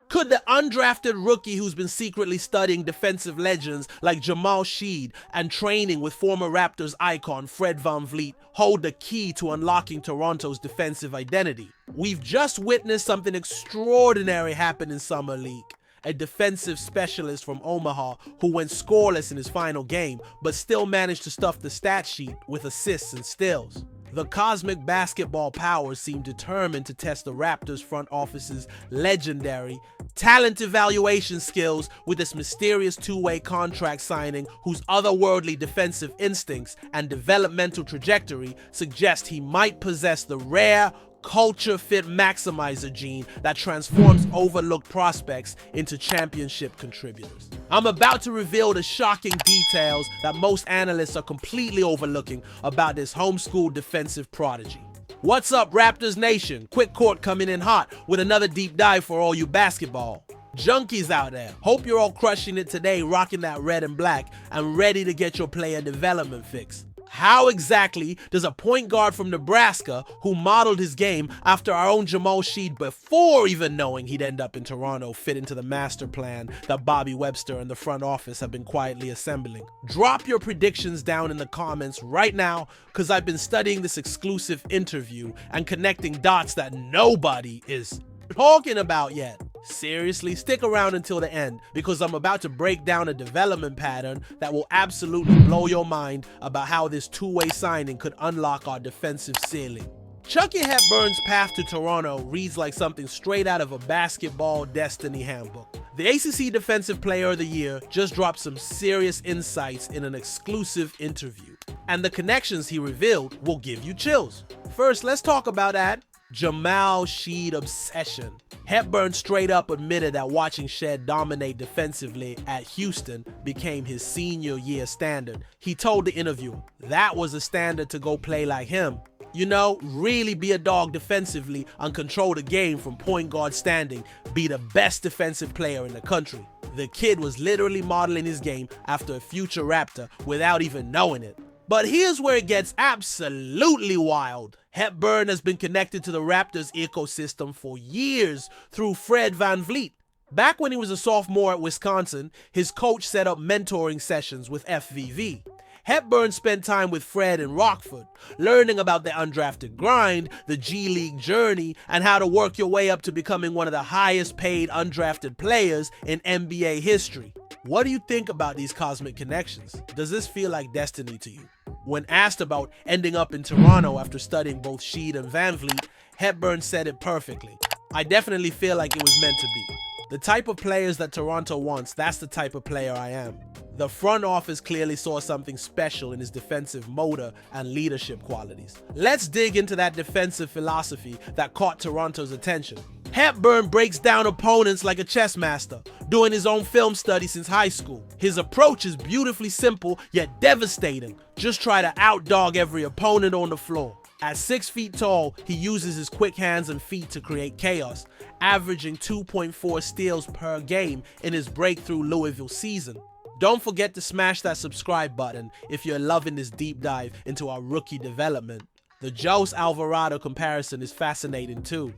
Could the undrafted rookie who's been secretly studying defensive legends like Jamal Shead and training with former Raptors icon Fred VanVleet hold the key to unlocking Toronto's defensive identity? We've just witnessed something extraordinary happen in Summer League. A defensive specialist from Omaha who went scoreless in his final game, but still managed to stuff the stat sheet with assists and steals. The cosmic basketball powers seem determined to test the Raptors front office's legendary talent evaluation skills with this mysterious two-way contract signing whose otherworldly defensive instincts and developmental trajectory suggest he might possess the rare culture-fit maximizer gene that transforms overlooked prospects into championship contributors. I'm about to reveal the shocking details that most analysts are completely overlooking about this homeschooled defensive prodigy. What's up, Raptors Nation? Quick Court coming in hot with another deep dive for all you basketball junkies out there. Hope you're all crushing it today, rocking that red and black and ready to get your player development fix. How exactly does a point guard from Nebraska who modeled his game after our own Jamal Shead before even knowing he'd end up in Toronto fit into the master plan that Bobby Webster and the front office have been quietly assembling? Drop your predictions down in the comments right now, because I've been studying this exclusive interview and connecting dots that nobody is talking about yet. Seriously, stick around until the end, because I'm about to break down a development pattern that will absolutely blow your mind about how this two-way signing could unlock our defensive ceiling. Chucky Hepburn's path to Toronto reads like something straight out of a basketball destiny handbook. The ACC Defensive Player of the Year just dropped some serious insights in an exclusive interview, and the connections he revealed will give you chills. First, let's talk about that Jamal Shead obsession. Hepburn straight up admitted that watching Shead dominate defensively at Houston became his senior year standard. He told the interviewer that was a standard to go play like him. You know, really be a dog defensively and control the game from point guard standing, be the best defensive player in the country. The kid was literally modeling his game after a future Raptor without even knowing it. But here's where it gets absolutely wild. Hepburn has been connected to the Raptors ecosystem for years through Fred VanVleet. Back when he was a sophomore at Wisconsin, his coach set up mentoring sessions with FVV. Hepburn spent time with Fred in Rockford, learning about the undrafted grind, the G League journey, and how to work your way up to becoming one of the highest paid undrafted players in NBA history. What do you think about these cosmic connections? Does this feel like destiny to you? When asked about ending up in Toronto after studying both Shead and VanVleet, Hepburn said it perfectly. I definitely feel like it was meant to be. The type of players that Toronto wants, that's the type of player I am. The front office clearly saw something special in his defensive motor and leadership qualities. Let's dig into that defensive philosophy that caught Toronto's attention. Hepburn breaks down opponents like a chess master, doing his own film study since high school. His approach is beautifully simple yet devastating. Just try to outdog every opponent on the floor. At 6 feet tall, he uses his quick hands and feet to create chaos, averaging 2.4 steals per game in his breakthrough Louisville season. Don't forget to smash that subscribe button if you're loving this deep dive into our rookie development. The Joe's Alvarado comparison is fascinating too.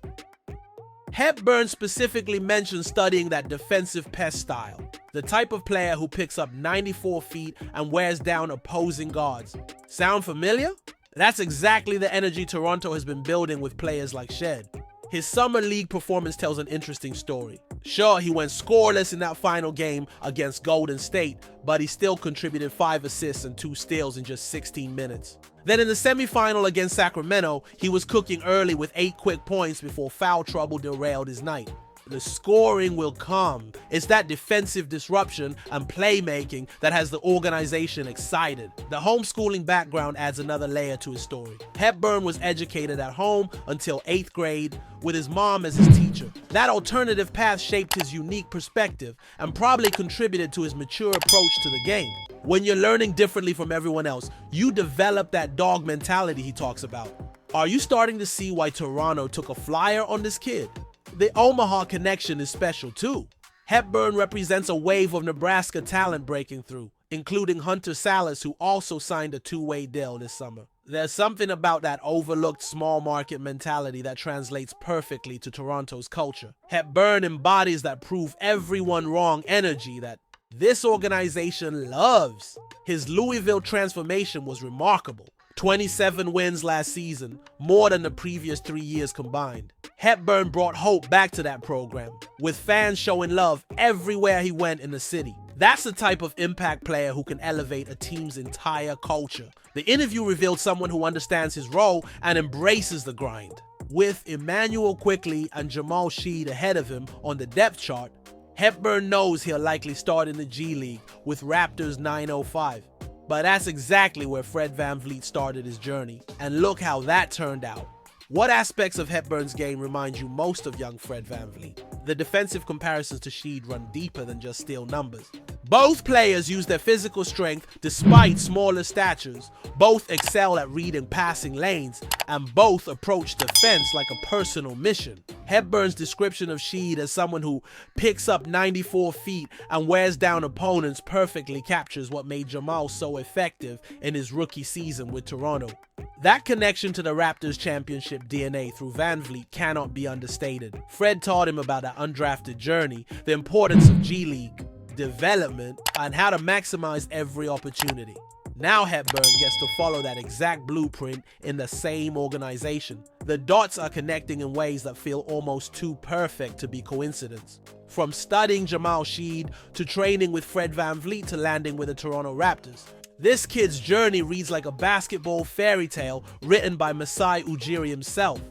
Hepburn specifically mentioned studying that defensive pest style, the type of player who picks up 94 feet and wears down opposing guards. Sound familiar? That's exactly the energy Toronto has been building with players like Shead. His summer league performance tells an interesting story. Sure, he went scoreless in that final game against Golden State, but he still contributed 5 assists and 2 steals in just 16 minutes. Then in the semifinal against Sacramento, he was cooking early with 8 quick points before foul trouble derailed his night. The scoring will come. It's that defensive disruption and playmaking that has the organization excited. The homeschooling background adds another layer to his story. Hepburn was educated at home until 8th grade with his mom as his teacher. That alternative path shaped his unique perspective and probably contributed to his mature approach to the game. When you're learning differently from everyone else, you develop that dog mentality he talks about. Are you starting to see why Toronto took a flyer on this kid? The Omaha connection is special too. Hepburn represents a wave of Nebraska talent breaking through, including Hunter Salas, who also signed a 2-way deal this summer. There's something about that overlooked small market mentality that translates perfectly to Toronto's culture. Hepburn embodies that prove everyone wrong energy that this organization loves. His Louisville transformation was remarkable. 27 wins last season, more than the previous 3 years combined. Hepburn brought hope back to that program, with fans showing love everywhere he went in the city. That's the type of impact player who can elevate a team's entire culture. The interview revealed someone who understands his role and embraces the grind. With Emmanuel Quickley and Jamal Shead ahead of him on the depth chart, Hepburn knows he'll likely start in the G League with Raptors 905. But that's exactly where Fred VanVleet started his journey, and look how that turned out. What aspects of Hepburn's game remind you most of young Fred VanVleet? The defensive comparisons to Shead run deeper than just steel numbers. Both players use their physical strength despite smaller statures, both excel at reading passing lanes, and both approach defense like a personal mission. Hepburn's description of Shead as someone who picks up 94 feet and wears down opponents perfectly captures what made Jamal so effective in his rookie season with Toronto. That connection to the Raptors championship DNA through VanVleet cannot be understated. Fred taught him about that undrafted journey, the importance of G League development, and how to maximize every opportunity. Now Hepburn gets to follow that exact blueprint in the same organization. The dots are connecting in ways that feel almost too perfect to be coincidence. From studying Jamal Shead to training with Fred VanVleet to landing with the Toronto Raptors. This kid's journey reads like a basketball fairy tale written by Masai Ujiri himself.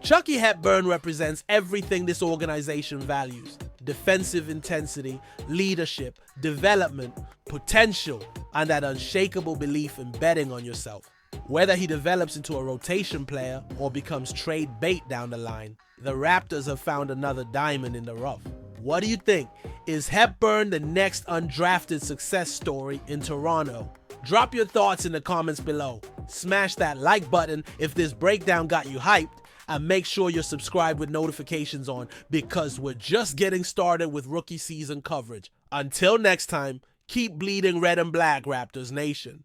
Chucky Hepburn represents everything this organization values: defensive intensity, leadership, development, potential, and that unshakable belief in betting on yourself. Whether he develops into a rotation player or becomes trade bait down the line, the Raptors have found another diamond in the rough. What do you think? Is Hepburn the next undrafted success story in Toronto? Drop your thoughts in the comments below. Smash that like button if this breakdown got you hyped, and make sure you're subscribed with notifications on, because we're just getting started with rookie season coverage. Until next time, keep bleeding red and black, Raptors Nation.